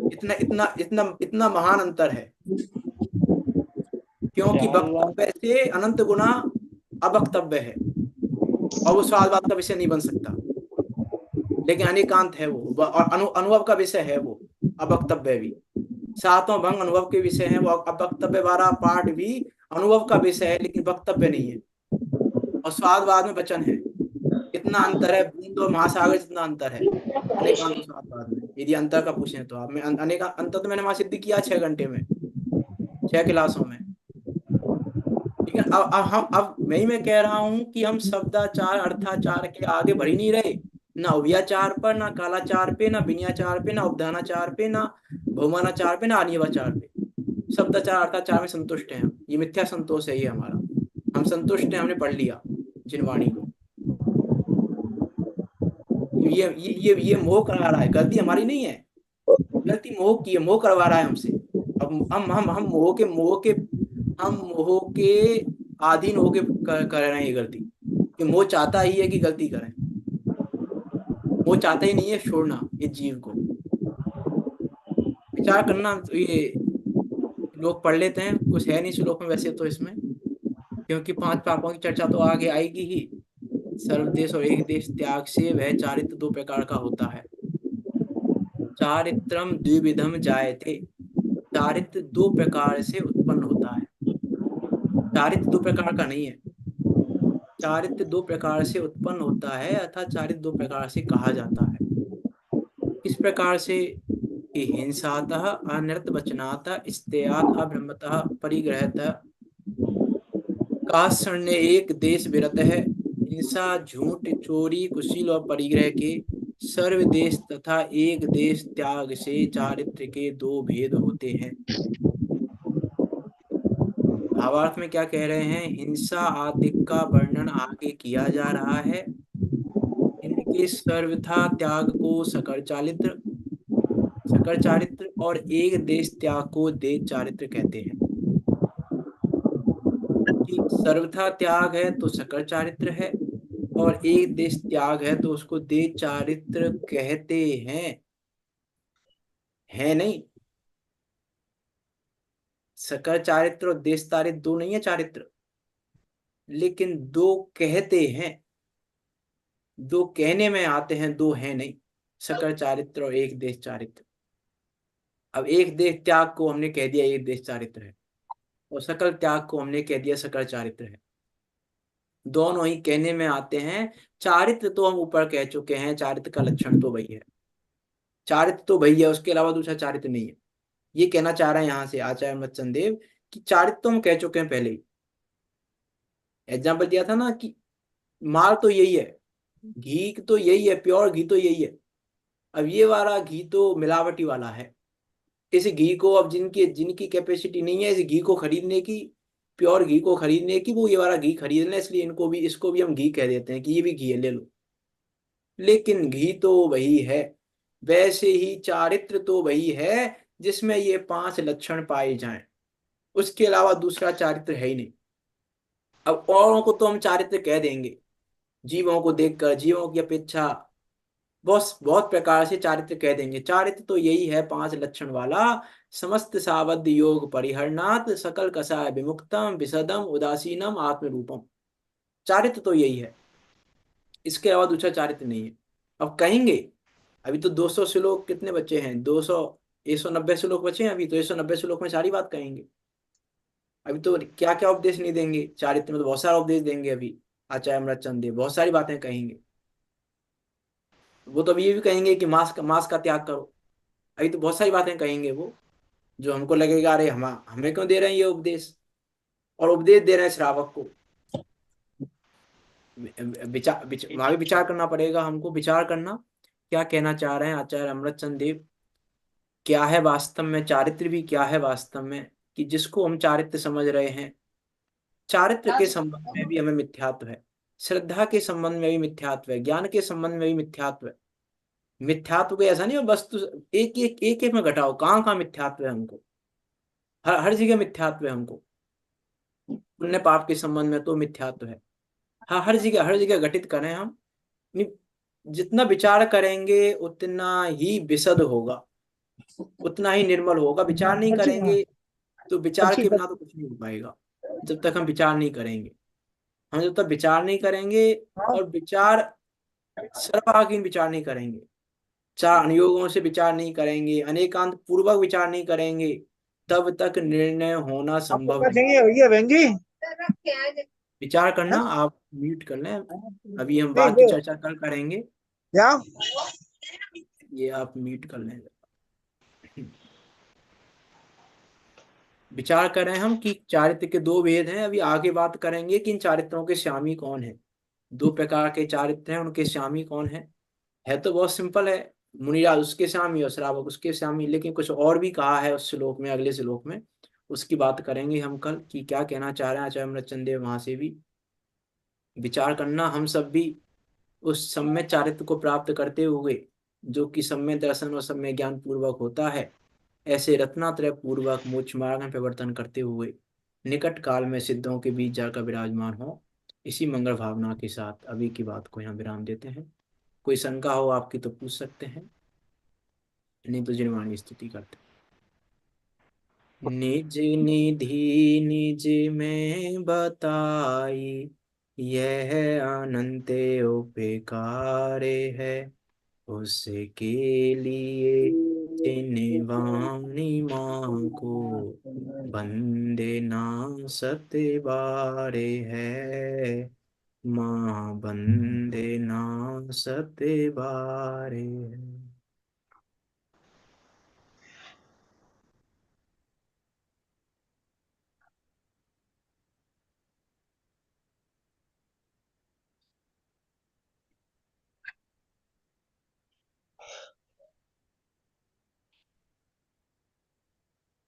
इतना इतना इतना इतना महान अंतर है, क्योंकि वक्तव्य से अनंत गुना अवक्तव्य है और वो स्वादवाद का विषय नहीं बन सकता, लेकिन अनेकांत है वो, और अनुभव का विषय है वो अवक्तव्य भी। 7 भंग अनुभव के विषय है, वो अवक्तव्य 12 पाठ भी अनुभव का विषय है लेकिन वक्तव्य नहीं है, और स्वादवाद में वचन है। इतना अंतर है, बूंद और महासागर जितना अंतर है अनेकांत और स्वादवाद में। यदि अंतर का पूछें तो आप, मैं अनेका अंतर तो मैंने वहां सिद्ध किया 6 घंटे में, 6 क्लासों में। लेकिन अब मैं कह रहा हूं कि हम शब्दाचार अर्थाचार के आगे बढ़ ही नहीं रहे, ना उभयाचार पर, ना कालाचार पे, ना विनयाचार पे, ना उपधानाचार पे, ना बहुमानाचार पे, ना अनियवाचार पे। शब्दाचार अर्थाचार में संतुष्ट हैं हम, ये मिथ्या संतोष है ये हमारा, हम संतुष्ट हैं, हमने पढ़ लिया जिनवाणी को। ये मोह करा रहा है, गलती हमारी नहीं है, गलती मोह की है, मोह करवा रहा है हमसे। अब हम मोह के आधीन होके कर रहे हैं ये गलती, कि मोह चाहता ही है कि गलती करें, वो चाहता ही नहीं है छोड़ना इस जीव को। विचार करना तो ये लोग पढ़ लेते हैं, कुछ है नहीं श्लोक में वैसे तो इसमें, क्योंकि 5 पापों की चर्चा तो आगे आएगी ही। सर्वदेश और एक देश त्याग से वह चारित्र 2 प्रकार का होता है। चारित्रम द्विविधम जायते, चारित्र 2 प्रकार से उत्पन्न होता है। चारित्र 2 प्रकार का नहीं है, चारित्र 2 प्रकार से उत्पन्न होता है, अर्थात चारित्र 2 प्रकार से कहा जाता है। किस प्रकार से? कि हिंसातः, अनर्थ वचनातः, स्तेयात्, अब्रह्मतः, परिग्रहतः, काशण्य एक देश विरत है। हिंसा, झूठ, चोरी, कुशील और परिग्रह के सर्व देश तथा एक देश त्याग से चारित्र के 2 भेद होते हैं। भावार्थ में क्या कह रहे हैं? हिंसा आदि का वर्णन आगे किया जा रहा है। इनके सर्वथा त्याग को सकर चारित्र और एक देश त्याग को देश चारित्र कहते हैं। कि सर्वथा त्याग है तो सकर चारित्र है, और एक देश त्याग है तो उसको देश चारित्र कहते हैं। है नहीं, सकर चारित्र और देश चारित्र 2 नहीं है चारित्र, लेकिन 2 कहते हैं, 2 कहने में आते हैं, 2 है नहीं। सकर चारित्र और एक देश चारित्र। अब एक देश त्याग को हमने कह दिया एक देश चारित्र है, और सकल त्याग को हमने कह दिया सकल चारित्र है। दोनों ही कहने में आते हैं। चारित्र तो हम ऊपर कह चुके हैं, चारित्र का लक्षण तो वही है, चारित्र तो वही है, उसके अलावा दूसरा चारित्र नहीं है। ये कहना चाह रहे हैं यहाँ से आचार्य अमृतचंद देव कि चारित्र तो हम कह चुके हैं पहले ही। एग्जाम्पल दिया था ना कि माल तो यही है, घी तो यही है, प्योर घी तो यही है। अब ये वाला घी तो मिलावटी वाला है। इस घी को अब जिनकी कैपेसिटी नहीं है इस घी को खरीदने की, प्योर घी को खरीदने की, वो ये वाला घी खरीद लें, इसलिए इसको भी हम घी कह देते हैं कि ये भी घी है, ले लो। लेकिन घी तो वही है। वैसे ही चारित्र तो वही है जिसमें ये 5 लक्षण पाए जाएं, उसके अलावा दूसरा चारित्र है ही नहीं। अब औरों को तो हम चारित्र कह देंगे, जीवों को देखकर, जीवों की अपेक्षा बहुत बहुत प्रकार से चारित्र कह देंगे। चारित्र तो यही है 5 लक्षण वाला, समस्त सावध योग परिहरणात्, सकल कषाय विमुक्तम, विशदम, उदासीनम, आत्मरूपम। चारित्र तो यही है, इसके अलावा दूसरा चारित्र नहीं है। अब कहेंगे अभी तो 200 श्लोक कितने बचे हैं? 190 श्लोक बचे हैं अभी, तो 190 श्लोक में सारी बात कहेंगे। अभी तो क्या क्या उपदेश नहीं देंगे, चारित्र में तो बहुत सारा उपदेश देंगे। अभी आचार्य अमृतचंद देव बहुत सारी बातें कहेंगे। वो तो अभी ये भी कहेंगे कि मांस का त्याग करो। अभी तो बहुत सारी बातें कहेंगे वो, जो हमको लगेगा अरे हमें क्यों दे रहे हैं ये उपदेश, और उपदेश दे रहे हैं श्रावक को। वहां भी विचार करना पड़ेगा हमको, विचार करना क्या कहना चाह रहे हैं आचार्य अमृतचंद देव। क्या है वास्तव में चारित्र, भी क्या है वास्तव में, कि जिसको हम चारित्र समझ रहे हैं, चारित्र के संबंध में भी हमें मिथ्यात्व है, श्रद्धा के संबंध में भी मिथ्यात्व है, ज्ञान के संबंध में भी मिथ्यात्व है। मिथ्यात्व को ऐसा नहीं है वस्तु एक में घटाओ, कहाँ कहाँ मिथ्यात्व है हमको, हर जगह मिथ्यात्व है हमको। पुण्य पाप के संबंध में तो मिथ्यात्व है। हाँ, हर जगह घटित करें हम। जितना विचार करेंगे उतना ही विशद होगा, उतना ही निर्मल होगा। विचार नहीं करेंगे तो विचार के बिना तो कुछ नहीं हो पाएगा। जब तक हम विचार नहीं करेंगे, हम जब तक विचार नहीं करेंगे, और विचार सर्वांगीण विचार नहीं करेंगे, 4 अनुयोगों से विचार नहीं करेंगे, अनेकांत पूर्वक विचार नहीं करेंगे, तब तक निर्णय होना संभव नहीं। विचार करना, आप म्यूट कर लें, अभी हम बात की चर्चा कल करेंगे। ये आप म्यूट कर लें। विचार कर रहे हैं हम कि चारित्र के 2 भेद हैं। अभी आगे बात करेंगे कि इन चारित्रों के स्वामी कौन है। 2 प्रकार के चारित्र हैं, उनके स्वामी कौन है तो बहुत सिंपल है, मुनिराज उसके स्वामी और श्रावक उसके स्वामी। लेकिन कुछ और भी कहा है उस श्लोक में, अगले श्लोक में, उसकी बात करेंगे हम कल कि क्या कहना चाह रहे हैं आचार्य अमृतचंद देव। वहां से भी विचार करना, हम सब भी उस सम्य चारित्र को प्राप्त करते हुए, जो कि सम्य दर्शन और सम्य ज्ञान पूर्वक होता है, ऐसे रत्नात्रय पूर्वक मोक्ष मार्ग में प्रवर्तन करते हुए निकट काल में सिद्धों के बीच जाकर विराजमान हो। इसी मंगल भावना के साथ अभी की बात को यहाँ विराम देते हैं। कोई शंका हो आपकी तो पूछ सकते हैं, नहीं तो जिनवाणी स्तुति करते हैं। निज निधि निज में बताई, यह अनंत उपकारे है। उसके लिए जिनवाणी माँ को बंदे ना सते बारे है। माँ बंदे ना सते बारे है।